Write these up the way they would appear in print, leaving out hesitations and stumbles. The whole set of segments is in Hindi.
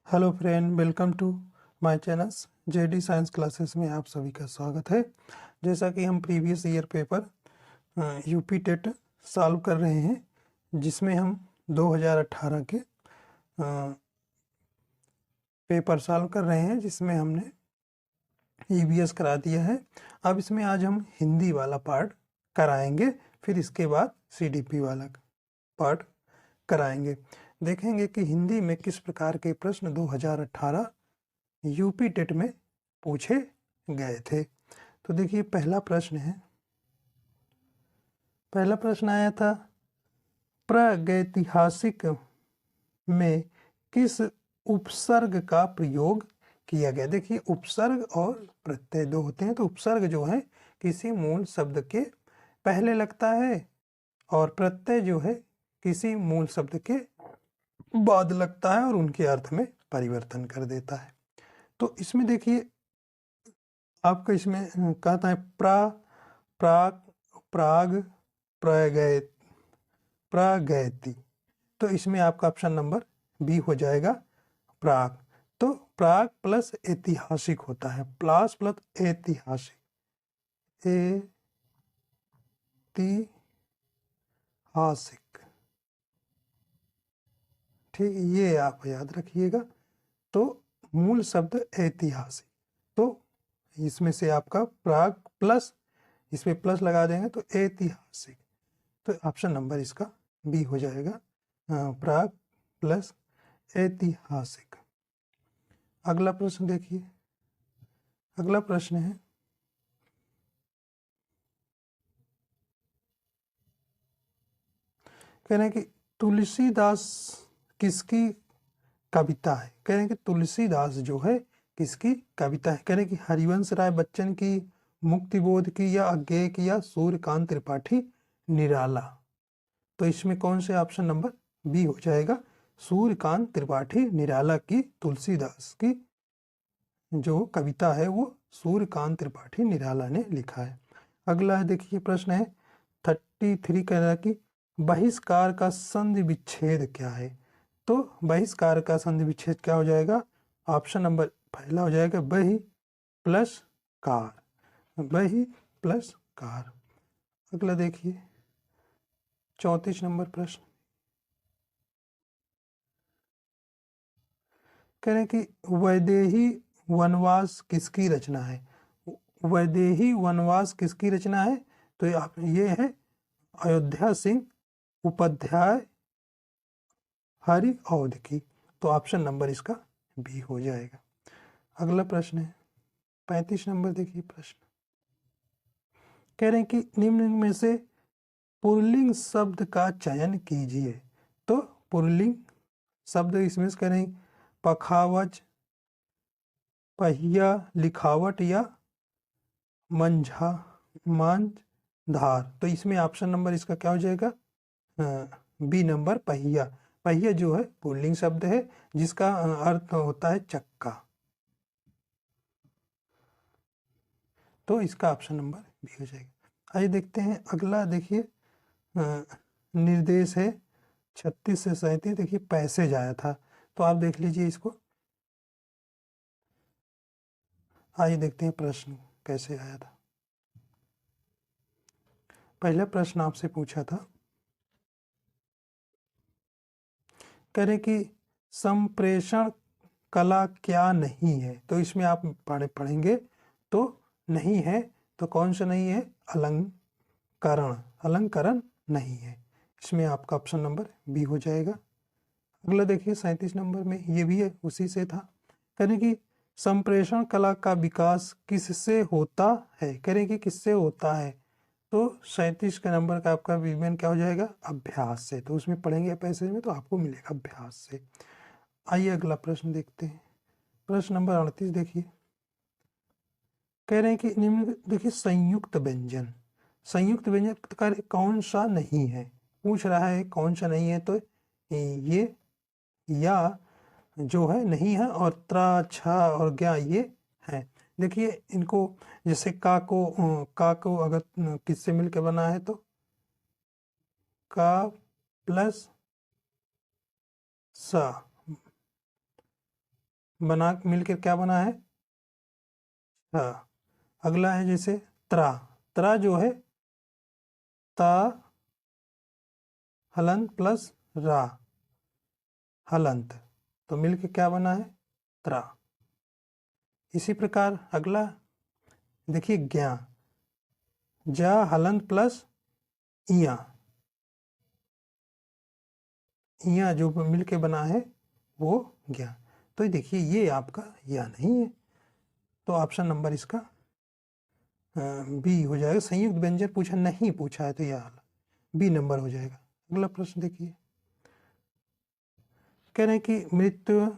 Hello friend, welcome to my channels JD science classes में आप सभी का स्वागत है। जैसा कि हम previous year paper UP TET solve कर रहे हैं, जिसमें हम 2018 के पेपर सॉल्व कर रहे हैं, जिसमें हमने ईवीएस करा दिया है। अब इसमें आज हम हिंदी वाला पार्ट कराएंगे, फिर इसके बाद सीडीपी वाला पार्ट कराएंगे। देखेंगे कि हिंदी में किस प्रकार के प्रश्न 2018 यूपी टेट में पूछे गए थे। तो देखिए, पहला प्रश्न आया था, प्रागैतिहासिक में किस उपसर्ग का प्रयोग किया गया। देखिए, उपसर्ग और प्रत्यय दो होते हैं। तो उपसर्ग जो है किसी मूल शब्द के पहले लगता है, और प्रत्यय जो है किसी मूल शब्द के बाद लगता है और उनके अर्थ में परिवर्तन कर देता है। तो इसमें देखिए, आपका इसमें कहता है प्राग, प्रागैति। तो इसमें आपका ऑप्शन नंबर बी हो जाएगा, प्राग। तो प्राग प्लस ऐतिहासिक होता है, प्लस ऐतिहासिक, ऐतिहासिक, ठीक, ये आप याद रखिएगा। तो मूल शब्द ऐतिहासिक, तो इसमें से आपका प्राग प्लस, इसमें प्लस लगा देंगे तो ऐतिहासिक। तो ऑप्शन नंबर इसका बी हो जाएगा, प्राग प्लस ऐतिहासिक। अगला प्रश्न देखिए, अगला प्रश्न है, कह रहे हैं कि तुलसीदास किसकी कविता है। कह रहे हैं कि तुलसीदास जो है किसकी कविता है। कह रहे हैं कि हरिवंश राय बच्चन की, मुक्तिबोध की, या अज्ञेय की, या सूर्यकांत त्रिपाठी निराला। तो इसमें कौन से ऑप्शन नंबर बी हो जाएगा, सूर्यकांत त्रिपाठी निराला की तुलसीदास की जो कविता है वो सूर्यकांत त्रिपाठी निराला ने लिखा है। अगला है, देखिए प्रश्न है 33, कह रहा है कि बहिष्कार का संधि विच्छेद क्या है। तो बहिष्कार का संधि विच्छेद क्या हो जाएगा, ऑप्शन नंबर पहला हो जाएगा बहि प्लस कार, बहि प्लस कार। अगला देखिए 34 नंबर प्रश्न, कह रहे हैं कि वैदेही वनवास किसकी रचना है। वैदेही वनवास किसकी रचना है। तो ये है अयोध्या सिंह उपाध्याय हरि औध की। तो ऑप्शन नंबर इसका बी हो जाएगा। अगला प्रश्न है 35 नंबर, देखिए प्रश्न कह रहे हैं कि निम्न में से पुल्लिंग शब्द का चयन कीजिए। तो पुल्लिंग शब्द इसमें से कह रहे हैं पखावज, पहिया, लिखावट, या मांझधार। तो इसमें ऑप्शन नंबर इसका क्या हो जाएगा, बी नंबर, पहिया। पहिया जो है पुल्लिंग शब्द है, जिसका अर्थ होता है चक्का। तो इसका ऑप्शन नंबर बी हो जाएगा। आइए देखते हैं अगला। देखिए निर्देश है 36 से 37। देखिए पैसेज आया था, तो आप देख लीजिए इसको। आइए देखते हैं प्रश्न कैसे आया था। पहला प्रश्न आपसे पूछा था, कह रहे कि संप्रेषण कला क्या नहीं है। तो इसमें आप पढ़ेंगे तो नहीं है, तो कौन सा नहीं है, अलंकरण, अलंकरण नहीं है। इसमें आपका ऑप्शन नंबर बी हो जाएगा। अगला देखिए 37 नंबर में, ये भी है उसी से था। कह रहे कि संप्रेषण कला का विकास किससे होता है। कह रहे कि किससे होता है। तो 37 का नंबर का आपका विवरण क्या हो जाएगा, अभ्यास से। तो उसमें पढ़ेंगे पैसेज में तो आपको मिलेगा अभ्यास से। आइए अगला प्रश्न देखते हैं। प्रश्न नंबर 38 देखिए, कह रहे हैं कि निम्न, देखिए संयुक्त व्यंजन, संयुक्त व्यंजन का कौन सा नहीं है, पूछ रहा है कौन सा नहीं है। तो ये या जो है नहीं है, और त्रा, छा और ज्ञा ये है। देखिए इनको, जैसे का को अगर किससे मिलकर बना है, तो का प्लस सा, बना मिलकर क्या बना है? हाँ। अगला है जैसे त्रा। त्रा जो है ता हलंत प्लस रा हलंत, तो मिलके क्या बना है? त्रा। इसी प्रकार अगला देखिए ज्ञा। जा हलंत प्लस इया, इया जो मिलके बना है वो ज्ञा। तो देखिए ये आपका या नहीं है, तो ऑप्शन नंबर इसका बी हो जाएगा। संयुक्त व्यंजन पूछा नहीं, पूछा है तो यह बी नंबर हो जाएगा। अगला प्रश्न देखिए, कह रहे हैं कि मृत्यु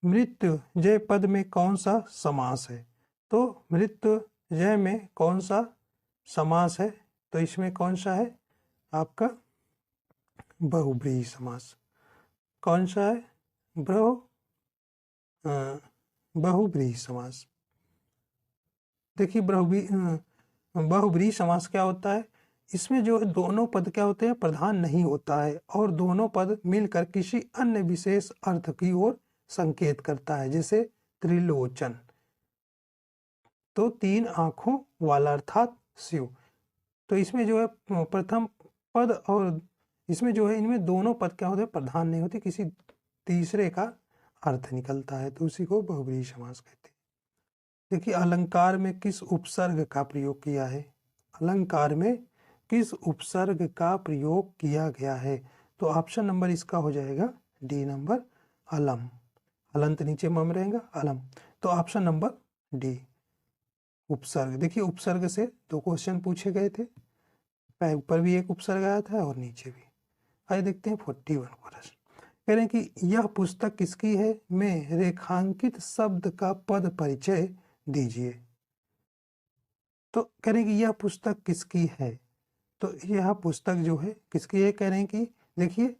मृत्युंजय पद में कौन सा समास है? तो मृत्युंजय में कौन सा समास है? तो इसमें कौन सा है आपका? बहुब्रीहि समास। कौन सा है? बहुब्रीहि समास। देखिए बहुब्रीहि समास क्या होता है? इसमें जो है दोनों पद क्या होते हैं? प्रधान नहीं होता है, और दोनों पद मिलकर किसी अन्य विशेष अर्थ की ओर संकेत करता है, जैसे त्रिलोचन, तो तीन आंखों वाला, अर्थात शिव। तो इसमें जो है प्रथम पद और इसमें जो है इनमें दोनों पद क्या होते हैं? प्रधान नहीं होते, किसी तीसरे का अर्थ निकलता है, तो उसी को बहुब्रीहि समास कहते हैं। देखिए अलंकार में किस उपसर्ग का प्रयोग किया है? अलंकार में किस उपसर्ग का प्रयोग किया गया है? तो ऑप्शन नंबर इसका हो जाएगा डी नंबर, अलम। हलंत नीचे मम रहेगा, अलम। तो ऑप्शन नंबर डी उपसर्ग। देखिए उपसर्ग से दो क्वेश्चन पूछे गए थे, ऊपर भी एक उपसर्ग आया था और नीचे भी। आइए देखते हैं 41 प्रश्न। कह रहे हैं कि यह पुस्तक किसकी है? में रेखांकित शब्द का पद परिचय दीजिए। तो कह रहे हैं कि यह पुस्तक किसकी है? तो यह पुस्तक जो है किसकी है? कह रहे हैं कि देखिए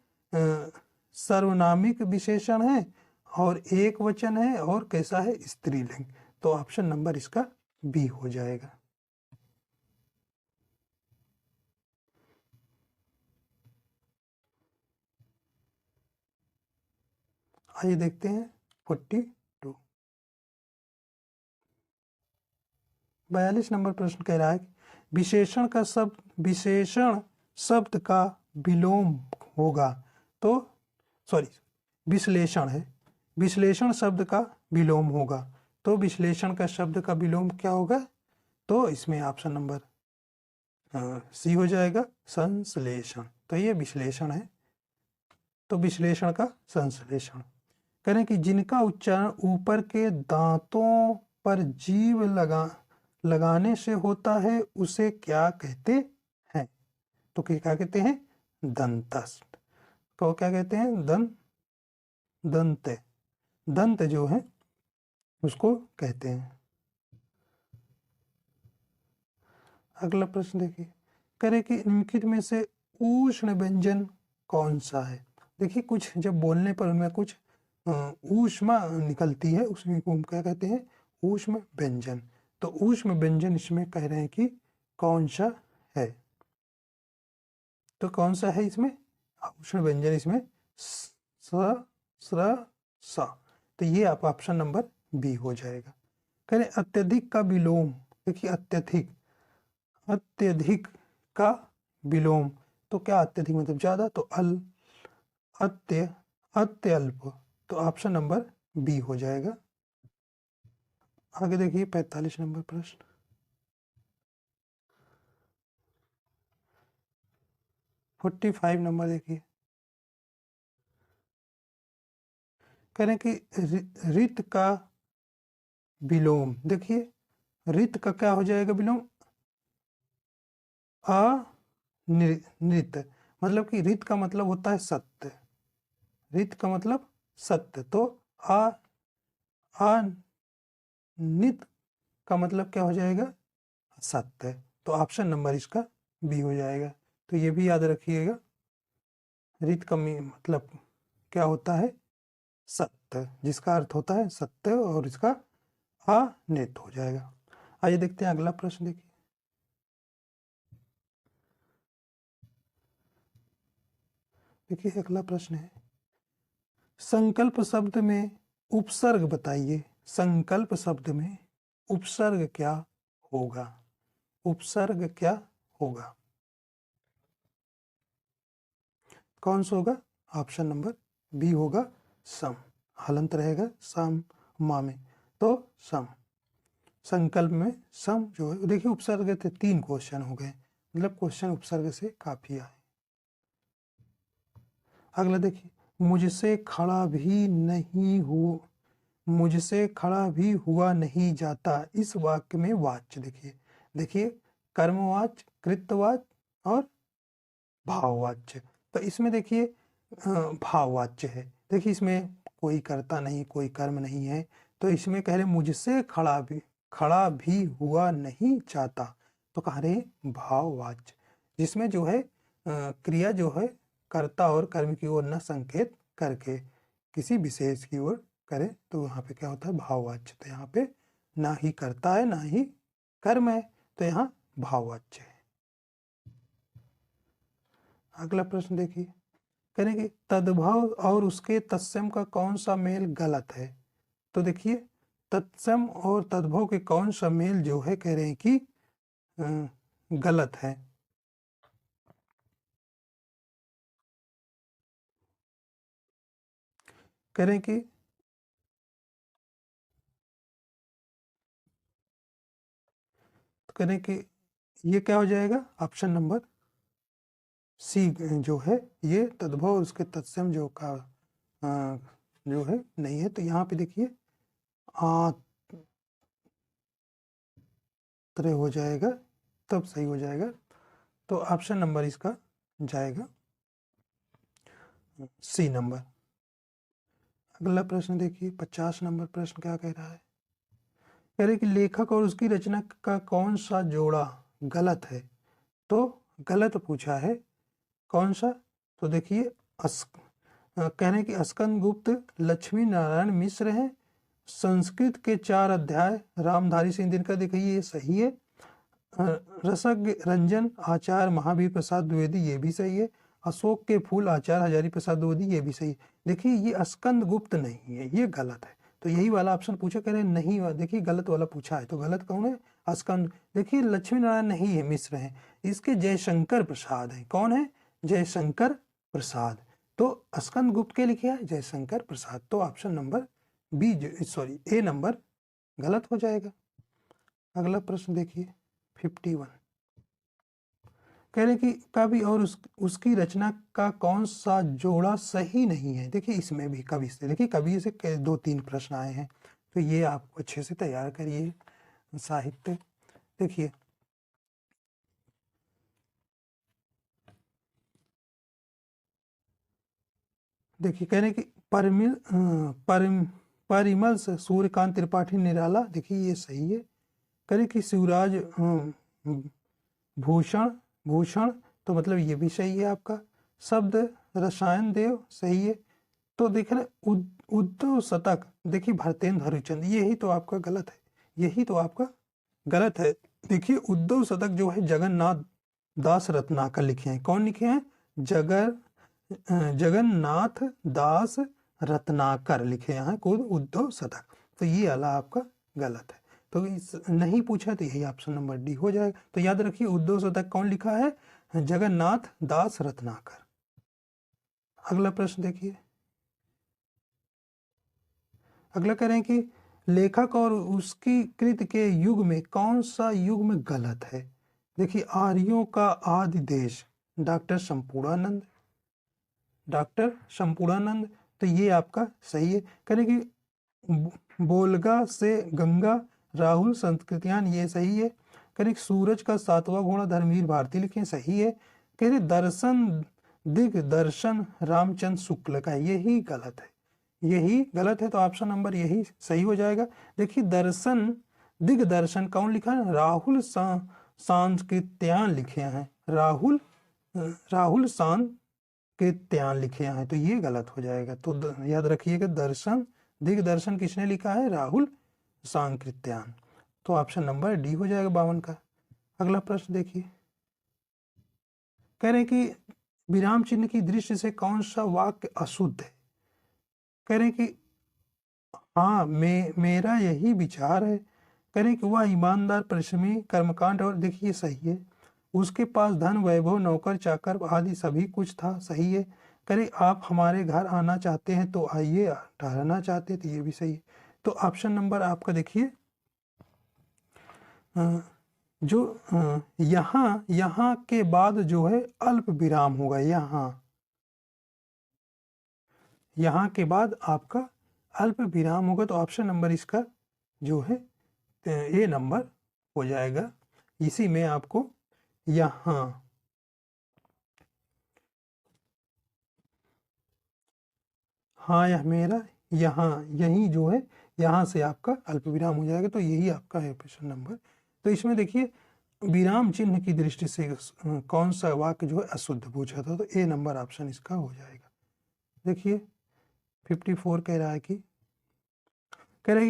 सर्वनामिक विशेषण है और एक वचन है और कैसा है? स्त्रीलिंग। तो ऑप्शन नंबर इसका बी हो जाएगा। आइए देखते हैं 42। 42 नंबर प्रश्न कह रहा है विशेषण शब्द का विलोम होगा। तो सॉरी, विश्लेषण है, विश्लेषण शब्द का विलोम होगा। तो विश्लेषण का शब्द का विलोम क्या होगा? तो इसमें ऑप्शन नंबर सी हो जाएगा, संश्लेषण। तो ये विश्लेषण है, तो विश्लेषण का संश्लेषण। करें कि जिनका उच्चारण ऊपर के दांतों पर जीभ लगाने से होता है उसे क्या कहते हैं? तो क्या कहते हैं? दंतस्थ। तो क्या कहते हैं? दंत। दंत जो है उसको कहते हैं। अगला प्रश्न देखिए, करें कि निम्नलिखित में से उष्ण व्यंजन कौन सा है? देखिए कुछ जब बोलने पर उनमें कुछ ऊष्मा निकलती है, उसमें को हम क्या कहते हैं? ऊष्म व्यंजन। तो ऊष्म व्यंजन इसमें कह रहे हैं कि कौन सा है? तो कौन सा है इसमें ऊष्म व्यंजन? इसमें स, स्र, सा। तो ये आप ऑप्शन नंबर बी हो जाएगा। कह रहे अत्यधिक का विलोम। देखिए अत्यधिक, अत्यधिक का विलोम, तो क्या अत्यधिक मतलब ज्यादा? तो अत्य अत्यल्प। तो ऑप्शन नंबर बी हो जाएगा। आगे देखिए 45 नंबर प्रश्न। 45 नंबर देखिए, कह रहे हैं कि रित का विलोम। देखिए रित का क्या हो जाएगा विलोम? अनृत। मतलब कि रित का मतलब होता है सत्य, रित का मतलब सत्य। तो अनित का मतलब क्या हो जाएगा? सत्य। तो ऑप्शन नंबर इसका बी हो जाएगा। तो ये भी याद रखिएगा, रित का मतलब क्या होता है? सत्य, जिसका अर्थ होता है सत्य, और इसका अनित हो जाएगा। आइए देखते हैं अगला प्रश्न। देखिए देखिए अगला प्रश्न है, संकल्प शब्द में उपसर्ग बताइए, संकल्प शब्द में उपसर्ग क्या होगा? उपसर्ग क्या होगा? कौन सा होगा? ऑप्शन नंबर बी होगा सम। हलंत रहेगा सम मा में, तो सम। संकल्प में सम जो है, देखिए उपसर्ग थे, 3 क्वेश्चन हो गए, मतलब क्वेश्चन उपसर्ग से काफी आए। अगला देखिए, मुझसे खड़ा भी नहीं हो, मुझसे खड़ा भी हुआ नहीं जाता, इस वाक्य में वाच्य देखिए, देखिए कर्मवाच्य, कृतवाच्य और भाववाच्य। तो इसमें देखिए भाववाच्य है, देखिए इसमें कोई कर्ता नहीं, कोई कर्म नहीं है, तो इसमें कह रहे मुझसे खड़ा भी हुआ नहीं जाता, तो कह रहे भाववाच्य, जिसमें जो है क्रिया जो है कर्ता और कर्म की ओर न संकेत करके किसी विशेष की ओर करे, तो यहाँ पे क्या होता है? भाववाच्य। तो यहाँ पे ना ही कर्ता है ना ही कर्म है, तो यहाँ भाववाच्य है। अगला प्रश्न देखिए, करेंगे तद्भव और उसके तत्सम का कौन सा मेल गलत है? तो देखिए तत्सम और तद्भव के कौन सा मेल जो है कह रहे हैं कि गलत है। कह रहे हैं कि ये क्या हो जाएगा? ऑप्शन नंबर सी जो है ये तद्भव और उसके तत्सम जो का जो है नहीं है। तो यहाँ पे देखिए आत्रे हो जाएगा, तब सही हो जाएगा। तो ऑप्शन नंबर इसका जाएगा सी नंबर। अगला प्रश्न देखिए, 50 नंबर प्रश्न क्या कह रहा है? कह रहे कि लेखक और उसकी रचना का कौन सा जोड़ा गलत है? तो गलत पूछा है, कौन सा? तो देखिए कह रहे हैं कि स्कंद गुप्त लक्ष्मी नारायण मिश्र हैं, संस्कृत के 4 अध्याय रामधारी सिंह दिनकर, देखिए ये सही है। रसज्ञ रंजन आचार्य महावीर प्रसाद द्विवेदी, ये भी सही है। अशोक के फूल आचार्य हजारी प्रसाद द्विवेदी, ये भी सही है। देखिए ये स्कंद गुप्त नहीं है, ये गलत है, तो यही वाला ऑप्शन पूछा, कह रहे हैं नहीं, देखिए गलत वाला पूछा है, तो गलत कौन है? स्कंद। देखिए लक्ष्मी नारायण नहीं है, मिश्र है, इसके जयशंकर प्रसाद है। कौन है? जयशंकर प्रसाद। तो स्कंद गुप्त के लिखे है जयशंकर प्रसाद, तो ऑप्शन नंबर बी सॉरी ए नंबर गलत हो जाएगा। अगला प्रश्न देखिए 51, कह रहे कि कवि और उसकी रचना का कौन सा जोड़ा सही नहीं है? देखिए इसमें भी कवि से, देखिए कवि से 2-3 प्रश्न आए हैं, तो ये आप अच्छे से तैयार करिए साहित्य। देखिए कह रहे कि परिमल से सूर्यकांत त्रिपाठी निराला, देखिए ये सही है। कह रहे कि शिवराज भूषण भूषण, तो मतलब ये भी सही है आपका। शब्द रसायन देव, सही है। तो देख रहे उद्धव शतक, देखिए भरतेंद्र हरिचंद, यही तो आपका गलत है, यही तो आपका गलत है। देखिए उद्धव शतक जो है जगन्नाथ दास रत्नाकर लिखे हैं। कौन लिखे हैं? जगन्नाथ दास रत्नाकर लिखे हैं खुद उद्धव शतक, तो ये वाला आपका गलत है। तो इस नहीं पूछा तो यही ऑप्शन नंबर डी हो जाएगा। तो याद रखिए उद्धव शतक कौन लिखा है? जगन्नाथ दास रत्नाकर। अगला प्रश्न देखिए, अगला कह रहे हैं कि लेखक और उसकी कृत के युग में कौन सा युग में गलत है? देखिए आर्यों का आदि देश, डॉक्टर संपूर्णानंद, डॉक्टर संपूर्णानंद, तो ये आपका सही है। कह रहे कि बोलगा से गंगा, राहुल संस्कृतियान, ये सही है। कह रहे सूरज का 7वां घोड़ा धर्मवीर भारती लिखे, सही है। कह रहे दर्शन दिग्दर्शन रामचंद्र शुक्ल का, यही गलत है, यही गलत है, तो ऑप्शन नंबर यही सही हो जाएगा। देखिए दर्शन दिग्दर्शन कौन लिखा है? राहुल सांस्कृत्यान लिखे हैं, राहुल सांकृत्यान लिखे हैं, तो ये गलत हो जाएगा। तो याद रखिएगा दर्शन दिग्दर्शन किसने लिखा है? राहुल सांकृत्यान, तो ऑप्शन नंबर डी हो जाएगा 52 का। अगला प्रश्न देखिए, कह रहे हैं कि विराम चिन्ह की दृष्टि से कौन सा वाक्य अशुद्ध है? कह रहे हैं कि हाँ, मेरा यही विचार है। करें कि वह ईमानदार, परिश्रमी, कर्मकांड और देखिए सही है। उसके पास धन, वैभव, नौकर चाकर आदि सभी कुछ था, सही है। करें आप हमारे घर आना चाहते हैं तो आइए, ठहरना चाहते हैं तो ये भी सही है। तो ऑप्शन नंबर आपका देखिए जो यहाँ के बाद जो है अल्प विराम होगा। यहाँ के बाद आपका अल्प विराम होगा, तो ऑप्शन नंबर इसका जो है ए नंबर हो जाएगा। इसी में आपको यहाँ, हाँ यह मेरा यहाँ यही जो है यहाँ से आपका अल्प विराम हो जाएगा, तो यही आपका है ऑप्शन नंबर। तो इसमें देखिए विराम चिन्ह की दृष्टि से कौन सा वाक्य जो है अशुद्ध पूछा था, तो ए नंबर ऑप्शन इसका हो जाएगा। देखिए 54 कह रहा है कि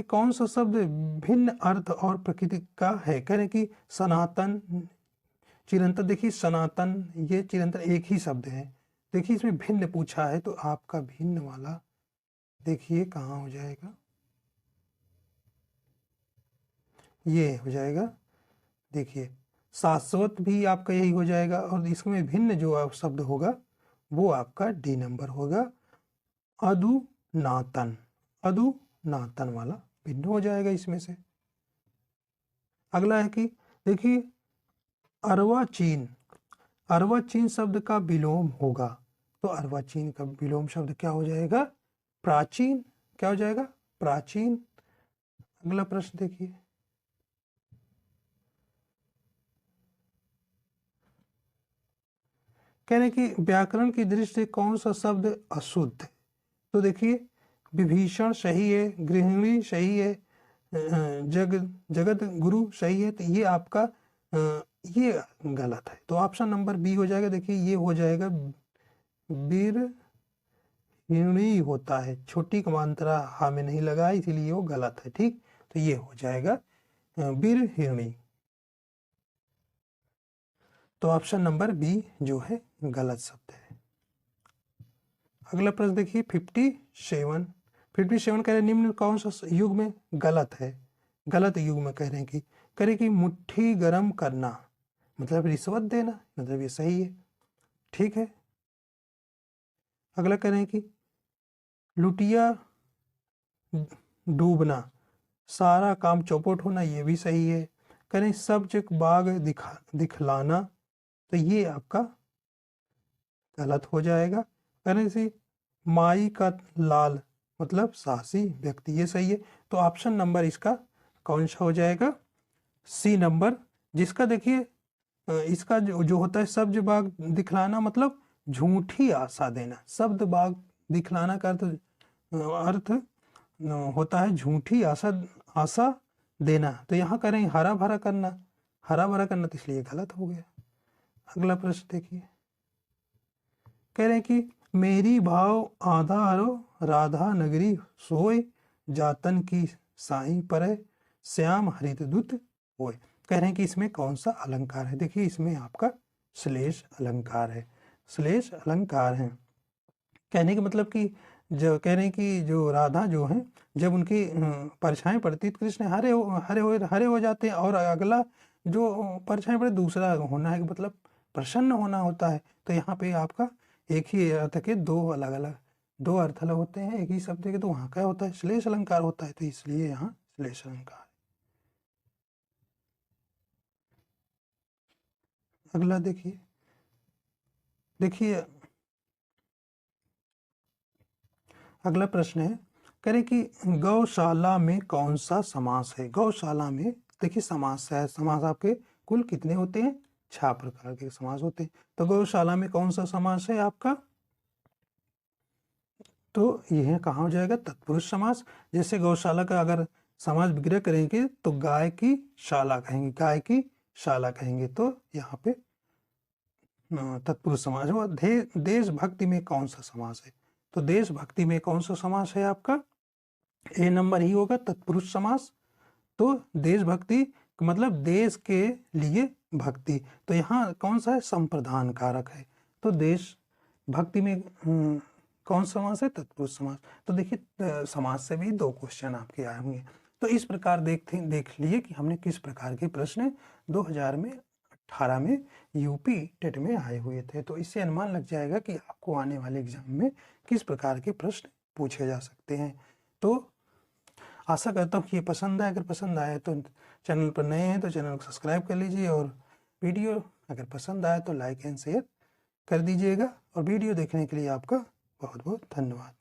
कौन सा शब्द भिन्न अर्थ और प्रकृति का है। कह रहे कि सनातन, चिरंतन। देखिए सनातन ये चिरंतन एक ही शब्द है। देखिए इसमें भिन्न पूछा है, तो आपका भिन्न वाला देखिए कहाँ हो जाएगा, ये हो जाएगा। देखिए शाश्वत भी आपका यही हो जाएगा, और इसमें भिन्न जो शब्द होगा वो आपका डी नंबर होगा, अधुनातन। अधुनातन वाला भिन्न हो जाएगा इसमें से। अगला है कि देखिए अर्वाचीन, अर्वाचीन शब्द का विलोम होगा, तो अर्वाचीन का विलोम शब्द क्या हो जाएगा, प्राचीन। क्या हो जाएगा, प्राचीन। अगला प्रश्न देखिए, कह रहे कि व्याकरण की दृष्टि से कौन सा शब्द अशुद्ध है। तो देखिए विभीषण सही है, गृहिणी सही है, जगत गुरु सही है, तो ये आपका ये गलत है, तो ऑप्शन नंबर बी हो जाएगा। देखिए ये हो जाएगा वीर हिणी होता है, छोटी कमांतरा हा में नहीं लगा, इसीलिए वो गलत है। ठीक, तो ये हो जाएगा वीर हिणी, तो ऑप्शन नंबर बी जो है गलत शब्द है। अगला प्रश्न देखिए 57 कह रहे निम्न कौन सा युग में गलत है। गलत युग में कह रहे हैं कि मुट्ठी गर्म करना मतलब रिश्वत देना, मतलब ये सही है। ठीक है, अगला कह रहे हैं कि लुटिया डूबना, सारा काम चौपट होना, ये भी सही है। कह रहे हैं सब्ज बाग दिखलाना, तो ये आपका गलत हो जाएगा। कह रहे हैं माई का लाल मतलब साहसी व्यक्ति, ये सही है। तो ऑप्शन नंबर इसका कौन सा हो जाएगा, सी नंबर, जिसका देखिए इसका जो होता है शब्द बाग दिखलाना मतलब झूठी आशा देना। शब्द बाग दिखलाना का अर्थ होता है झूठी आशा देना, तो यहाँ करें हरा भरा करना, तो इसलिए गलत हो गया। अगला प्रश्न देखिए, कह रहे हैं कि मेरी भाव आधारो राधा नगरी सोए, जातन की साई पर श्याम हरित दूत होए। कह रहे हैं कि इसमें कौन सा अलंकार है। देखिए इसमें आपका श्लेष अलंकार है, श्लेष अलंकार है। कहने का मतलब कि जो कह रहे हैं कि जो राधा जो है जब उनकी परछाई पड़ती तो कृष्ण हरे हो जाते हैं, और अगला जो परछाई पड़े दूसरा होना है, मतलब प्रसन्न होना होता है। तो यहाँ पे आपका एक ही अर्थ के दो अर्थ अलग होते हैं एक ही शब्द के, तो वहाँ क्या होता है श्लेष अलंकार होता है, तो इसलिए यहाँ श्लेष अलंकार। अगला देखिए अगला प्रश्न है, करें कि गौशाला में कौन सा समास है। गौशाला में देखिए समास है, समास आपके कुल कितने होते हैं, 6 प्रकार के समास होते हैं। तो गौशाला में कौन सा समास है आपका, तो यह कहाँ हो जाएगा, तत्पुरुष समास। जैसे गौशाला का अगर समास विग्रह करेंगे तो गाय की शाला कहेंगे, गाय की शाला कहेंगे, तो यहाँ पे तत्पुरुष समास हुआ। देशभक्ति में कौन सा समास है, तो देशभक्ति में कौन सा समास है आपका, ए नंबर ही होगा, तत्पुरुष समास। तो देशभक्ति मतलब देश के लिए भक्ति, तो यहाँ कौन सा है, संप्रदान कारक है। तो देश भक्ति में कौन सा समास है? तत्पुरुष समास। तो देखिए समास से भी 2 क्वेश्चन आपके आए होंगे। तो इस प्रकार देख लिए कि हमने किस प्रकार के प्रश्न 2018 में यूपी टेट में आए हुए थे। तो इससे अनुमान लग जाएगा कि आपको आने वाले एग्जाम में किस प्रकार के प्रश्न पूछे जा सकते हैं। तो आशा करता हूँ कि ये पसंद आए। अगर पसंद आए तो चैनल पर नए हैं तो चैनल को सब्सक्राइब कर लीजिए, और वीडियो अगर पसंद आए तो लाइक एंड शेयर कर दीजिएगा। और वीडियो देखने के लिए आपका बहुत बहुत धन्यवाद।